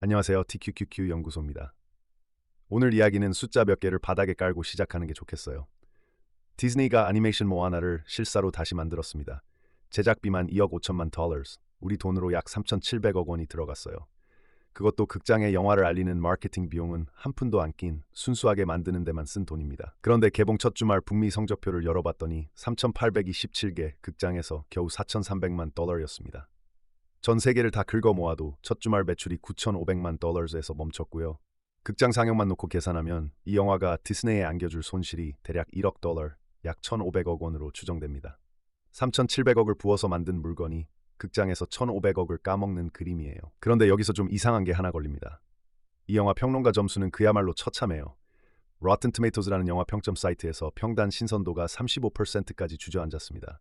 안녕하세요. TQQQ 연구소입니다. 오늘 이야기는 숫자 몇 개를 바닥에 깔고 시작하는 게 좋겠어요. 디즈니가 애니메이션 모아나를 실사로 다시 만들었습니다. 제작비만 2억 5천만 달러, 우리 돈으로 약 3,700억 원이 들어갔어요. 그것도 극장에 영화를 알리는 마케팅 비용은 한 푼도 안 낀 순수하게 만드는 데만 쓴 돈입니다. 그런데 개봉 첫 주말 북미 성적표를 열어봤더니 3,827개 극장에서 겨우 4,300만 달러였습니다. 전 세계를 다 긁어 모아도 첫 주말 매출이 9,500만 달러에서 멈췄고요. 극장 상영만 놓고 계산하면 이 영화가 디스네이에 안겨줄 손실이 대략 1억 달러, 약 1,500억 원으로 추정됩니다. 3,700억을 부어서 만든 물건이 극장에서 1,500억을 까먹는 그림이에요. 그런데 여기서 좀 이상한 게 하나 걸립니다. 이 영화 평론가 점수는 그야말로 처참해요. Rotten Tomatoes라는 영화 평점 사이트에서 평단 신선도가 35%까지 주저앉았습니다.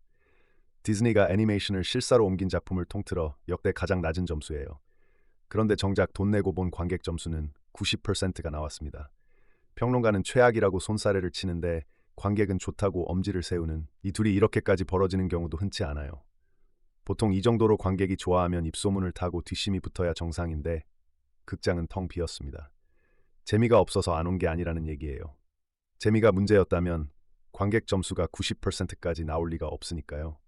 디즈니가 애니메이션을 실사로 옮긴 작품을 통틀어 역대 가장 낮은 점수예요. 그런데 정작 돈 내고 본 관객 점수는 90%가 나왔습니다. 평론가는 최악이라고 손사래를 치는데 관객은 좋다고 엄지를 세우는 이 둘이 이렇게까지 벌어지는 경우도 흔치 않아요. 보통 이 정도로 관객이 좋아하면 입소문을 타고 뒷심이 붙어야 정상인데 극장은 텅 비었습니다. 재미가 없어서 안 온 게 아니라는 얘기예요. 재미가 문제였다면 관객 점수가 90%까지 나올 리가 없으니까요.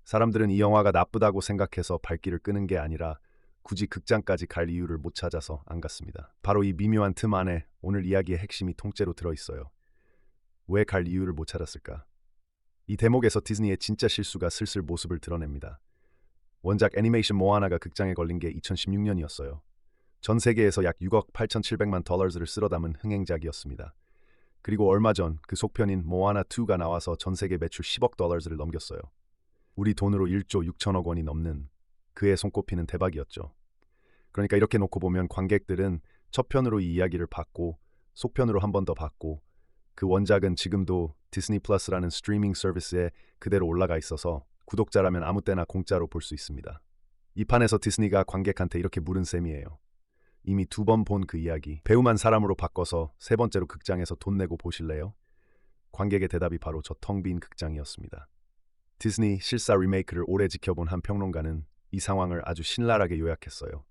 사람들은 이 영화가 나쁘다고 생각해서 발길을 끄는 게 아니라 굳이 극장까지 갈 이유를 못 찾아서 안 갔습니다. 바로 이 미묘한 틈 안에 오늘 이야기의 핵심이 통째로 들어있어요. 왜 갈 이유를 못 찾았을까? 이 대목에서 디즈니의 진짜 실수가 슬슬 모습을 드러냅니다. 원작 애니메이션 모아나가 극장에 걸린 게 2016년이었어요. 전 세계에서 약 6억 8,700만 달러를 쓸어 담은 흥행작이었습니다. 그리고 얼마 전 그 속편인 모아나2가 나와서 전 세계 매출 10억 달러를 넘겼어요. 우리 돈으로 1조 6천억 원이 넘는 그의 손꼽히는 대박이었죠. 그러니까 이렇게 놓고 보면 관객들은 첫 편으로 이 이야기를 봤고 속편으로 한 번 더 봤고 그 원작은 지금도 디즈니 플러스라는 스트리밍 서비스에 그대로 올라가 있어서 구독자라면 아무 때나 공짜로 볼 수 있습니다. 이 판에서 디즈니가 관객한테 이렇게 물은 셈이에요. 이미 두 번 본 그 이야기 배우만 사람으로 바꿔서 세 번째로 극장에서 돈 내고 보실래요? 관객의 대답이 바로 저 텅 빈 극장이었습니다. 디즈니 실사 리메이크를 오래 지켜본 한 평론가는 이 상황을 아주 신랄하게 요약했어요.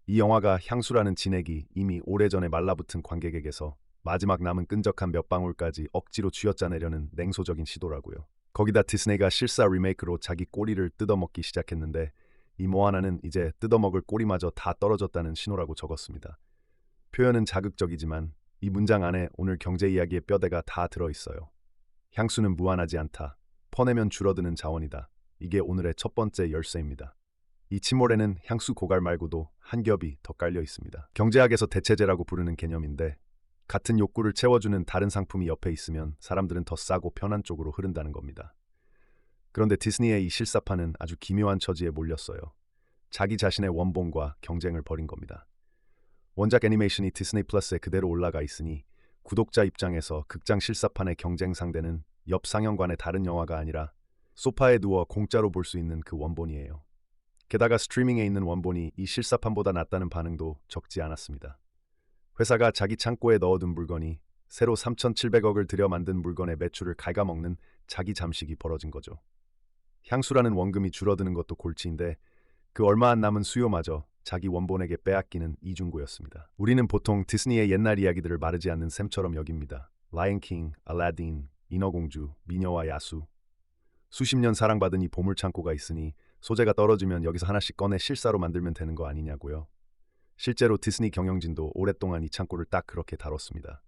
이 영화가 향수라는 진액이 이미 오래전에 말라붙은 관객에게서 마지막 남은 끈적한 몇 방울까지 억지로 쥐어짜내려는 냉소적인 시도라고요. 거기다 디즈니가 실사 리메이크로 자기 꼬리를 뜯어먹기 시작했는데 이 모아나는 이제 뜯어먹을 꼬리마저 다 떨어졌다는 신호라고 적었습니다. 표현은 자극적이지만 이 문장 안에 오늘 경제 이야기의 뼈대가 다 들어있어요. 향수는 무한하지 않다. 퍼내면 줄어드는 자원이다. 이게 오늘의 첫 번째 열쇠입니다. 이 침몰에는 향수 고갈 말고도 한 겹이 더 깔려 있습니다. 경제학에서 대체제라고 부르는 개념인데 같은 욕구를 채워주는 다른 상품이 옆에 있으면 사람들은 더 싸고 편한 쪽으로 흐른다는 겁니다. 그런데 디즈니의 이 실사판은 아주 기묘한 처지에 몰렸어요. 자기 자신의 원본과 경쟁을 벌인 겁니다. 원작 애니메이션이 디즈니 플러스에 그대로 올라가 있으니 구독자 입장에서 극장 실사판의 경쟁 상대는 옆 상영관의 다른 영화가 아니라 소파에 누워 공짜로 볼 수 있는 그 원본이에요. 게다가 스트리밍에 있는 원본이 이 실사판보다 낫다는 반응도 적지 않았습니다. 회사가 자기 창고에 넣어둔 물건이 새로 3,700억을 들여 만든 물건의 매출을 갉아먹는 자기 잠식이 벌어진 거죠. 향수라는 원금이 줄어드는 것도 골치인데 그 얼마 안 남은 수요마저 자기 원본에게 빼앗기는 이중고였습니다. 우리는 보통 디즈니의 옛날 이야기들을 마르지 않는 셈처럼 여깁니다. 라이언킹, 알라딘, 인어공주, 미녀와 야수. 수십 년 사랑받은 이 보물창고가 있으니 소재가 떨어지면 여기서 하나씩 꺼내 실사로 만들면 되는 거 아니냐고요. 실제로 디즈니 경영진도 오랫동안 이 창고를 딱 그렇게 다뤘습니다.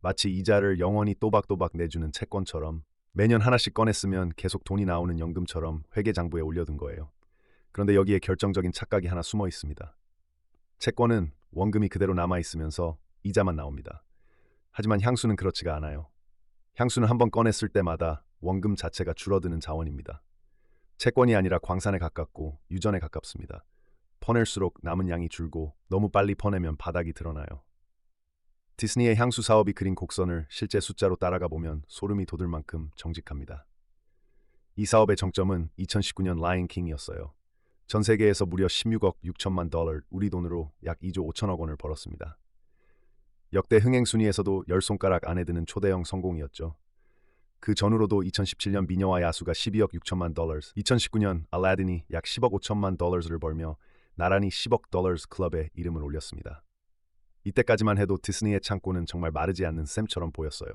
마치 이자를 영원히 또박또박 내주는 채권처럼 매년 하나씩 꺼냈으면 계속 돈이 나오는 연금처럼 회계장부에 올려둔 거예요. 그런데 여기에 결정적인 착각이 하나 숨어 있습니다. 채권은 원금이 그대로 남아있으면서 이자만 나옵니다. 하지만 향수는 그렇지가 않아요. 향수는 한번 꺼냈을 때마다 원금 자체가 줄어드는 자원입니다. 채권이 아니라 광산에 가깝고 유전에 가깝습니다. 퍼낼수록 남은 양이 줄고 너무 빨리 퍼내면 바닥이 드러나요. 디즈니의 향수 사업이 그린 곡선을 실제 숫자로 따라가 보면 소름이 돋을 만큼 정직합니다. 이 사업의 정점은 2019년 라이언 킹이었어요. 전 세계에서 무려 16억 6천만 달러, 우리 돈으로 약 2조 5천억 원을 벌었습니다. 역대 흥행 순위에서도 10손가락 안에 드는 초대형 성공이었죠. 그 전후로도 2017년 미녀와 야수가 12억 6천만 달러, 2019년 알라딘이 약 10억 5천만 달러를 벌며 나란히 10억 달러스 클럽에 이름을 올렸습니다. 이때까지만 해도 디즈니의 창고는 정말 마르지 않는 셈처럼 보였어요.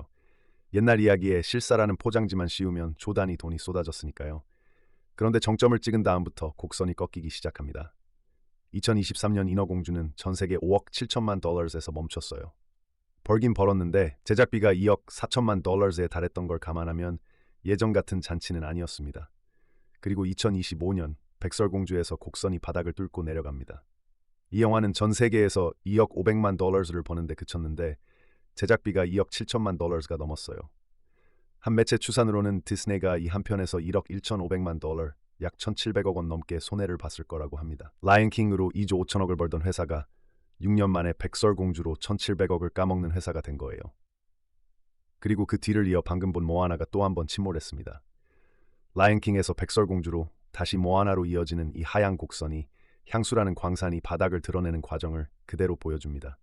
옛날 이야기에 실사라는 포장지만 씌우면 조단위 돈이 쏟아졌으니까요. 그런데 정점을 찍은 다음부터 곡선이 꺾이기 시작합니다. 2023년 인어공주는 전 세계 5억 7천만 달러에서 멈췄어요. 벌긴 벌었는데 제작비가 2억 4천만 달러에 달했던 걸 감안하면 예전 같은 잔치는 아니었습니다. 그리고 2025년 백설공주에서 곡선이 바닥을 뚫고 내려갑니다. 이 영화는 전 세계에서 2억 500만 달러를 버는데 그쳤는데 제작비가 2억 7천만 달러가 넘었어요. 한 매체 추산으로는 디즈니가 이 한 편에서 1억 1,500만 달러, 약 1,700억 원 넘게 손해를 봤을 거라고 합니다. 라이언킹으로 2조 5천억을 벌던 회사가 6년 만에 백설공주로 1,700억을 까먹는 회사가 된 거예요. 그리고 그 뒤를 이어 방금 본 모아나가 또 한 번 침몰했습니다. 라이언킹에서 백설공주로 다시 모아나로 이어지는 이 하얀 곡선이 향수라는 광산이 바닥을 드러내는 과정을 그대로 보여줍니다.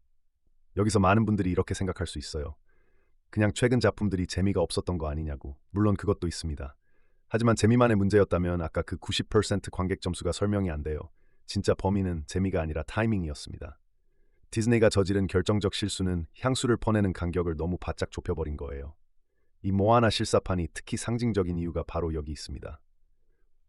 여기서 많은 분들이 이렇게 생각할 수 있어요. 그냥 최근 작품들이 재미가 없었던 거 아니냐고. 물론 그것도 있습니다. 하지만 재미만의 문제였다면 아까 그 90% 관객 점수가 설명이 안 돼요. 진짜 범인은 재미가 아니라 타이밍이었습니다. 디즈니가 저지른 결정적 실수는 향수를 퍼내는 간격을 너무 바짝 좁혀버린 거예요. 이 모아나 실사판이 특히 상징적인 이유가 바로 여기 있습니다.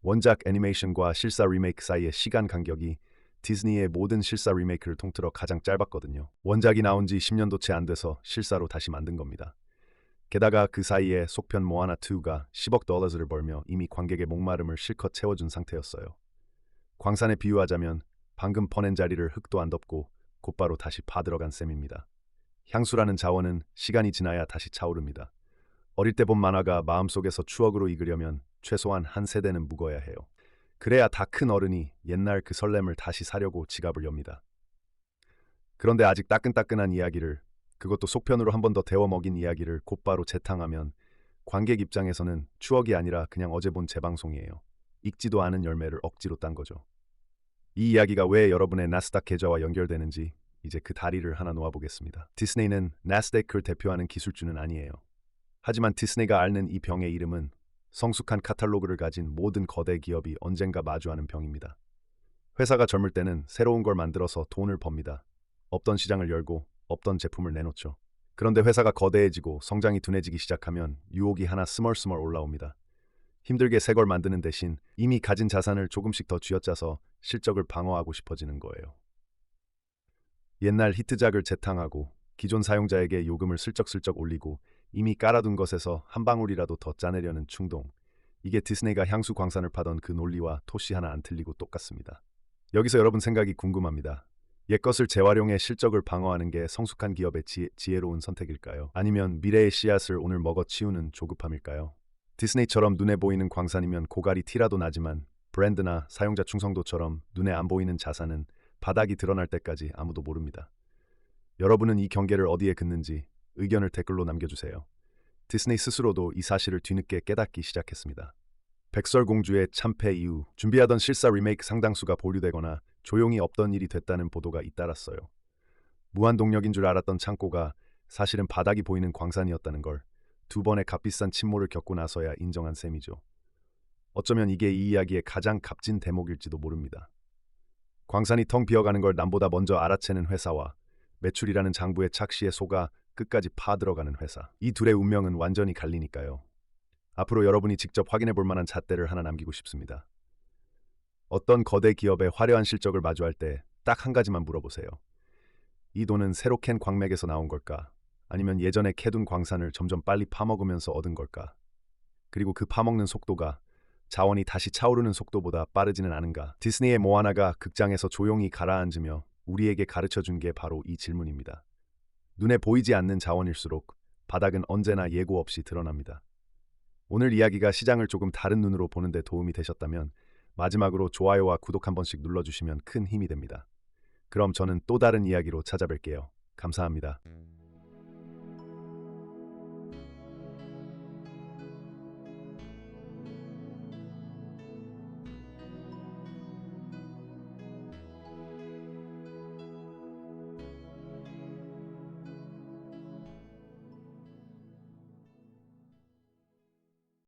원작 애니메이션과 실사 리메이크 사이의 시간 간격이 디즈니의 모든 실사 리메이크를 통틀어 가장 짧았거든요. 원작이 나온 지 10년도 채 안 돼서 실사로 다시 만든 겁니다. 게다가 그 사이에 속편 모아나2가 10억 달러를 벌며 이미 관객의 목마름을 실컷 채워준 상태였어요. 광산에 비유하자면 방금 퍼낸 자리를 흙도 안 덮고 곧바로 다시 파들어간 셈입니다. 향수라는 자원은 시간이 지나야 다시 차오릅니다. 어릴 때 본 만화가 마음속에서 추억으로 익으려면 최소한 한 세대는 묵어야 해요. 그래야 다 큰 어른이 옛날 그 설렘을 다시 사려고 지갑을 엽니다. 그런데 아직 따끈따끈한 이야기를, 그것도 속편으로 한 번 더 데워 먹인 이야기를 곧바로 재탕하면 관객 입장에서는 추억이 아니라 그냥 어제 본 재방송이에요. 익지도 않은 열매를 억지로 딴 거죠. 이 이야기가 왜 여러분의 나스닥 계좌와 연결되는지 이제 그 다리를 하나 놓아보겠습니다. 디즈니는 나스닥을 대표하는 기술주는 아니에요. 하지만 디즈니가 앓는 이 병의 이름은 성숙한 카탈로그를 가진 모든 거대 기업이 언젠가 마주하는 병입니다. 회사가 젊을 때는 새로운 걸 만들어서 돈을 법니다. 없던 시장을 열고 없던 제품을 내놓죠. 그런데 회사가 거대해지고 성장이 둔해지기 시작하면 유혹이 하나 스멀스멀 올라옵니다. 힘들게 새 걸 만드는 대신 이미 가진 자산을 조금씩 더 쥐어짜서 실적을 방어하고 싶어지는 거예요. 옛날 히트작을 재탕하고 기존 사용자에게 요금을 슬쩍슬쩍 올리고 이미 깔아둔 것에서 한 방울이라도 더 짜내려는 충동. 이게 디즈니가 향수 광산을 파던 그 논리와 토시 하나 안 틀리고 똑같습니다. 여기서 여러분 생각이 궁금합니다. 옛것을 재활용해 실적을 방어하는 게 성숙한 기업의 지혜로운 선택일까요? 아니면 미래의 씨앗을 오늘 먹어치우는 조급함일까요? 디즈니처럼 눈에 보이는 광산이면 고갈이 티라도 나지만 브랜드나 사용자 충성도처럼 눈에 안 보이는 자산은 바닥이 드러날 때까지 아무도 모릅니다. 여러분은 이 경계를 어디에 긋는지 의견을 댓글로 남겨주세요. 디즈니 스스로도 이 사실을 뒤늦게 깨닫기 시작했습니다. 백설공주의 참패 이후 준비하던 실사 리메이크 상당수가 보류되거나 조용히 없던 일이 됐다는 보도가 잇따랐어요. 무한동력인 줄 알았던 창고가 사실은 바닥이 보이는 광산이었다는 걸 두 번의 값비싼 침몰을 겪고 나서야 인정한 셈이죠. 어쩌면 이게 이 이야기의 가장 값진 대목일지도 모릅니다. 광산이 텅 비어가는 걸 남보다 먼저 알아채는 회사와 매출이라는 장부의 착시에 속아 끝까지 파들어가는 회사. 이 둘의 운명은 완전히 갈리니까요. 앞으로 여러분이 직접 확인해 볼 만한 잣대를 하나 남기고 싶습니다. 어떤 거대 기업의 화려한 실적을 마주할 때 딱 한 가지만 물어보세요. 이 돈은 새로 캔 광맥에서 나온 걸까? 아니면 예전에 캐둔 광산을 점점 빨리 파먹으면서 얻은 걸까? 그리고 그 파먹는 속도가 자원이 다시 차오르는 속도보다 빠르지는 않은가? 디즈니의 모아나가 극장에서 조용히 가라앉으며 우리에게 가르쳐준 게 바로 이 질문입니다. 눈에 보이지 않는 자원일수록 바닥은 언제나 예고 없이 드러납니다. 오늘 이야기가 시장을 조금 다른 눈으로 보는 데 도움이 되셨다면 마지막으로 좋아요와 구독 한 번씩 눌러주시면 큰 힘이 됩니다. 그럼 저는 또 다른 이야기로 찾아뵐게요. 감사합니다.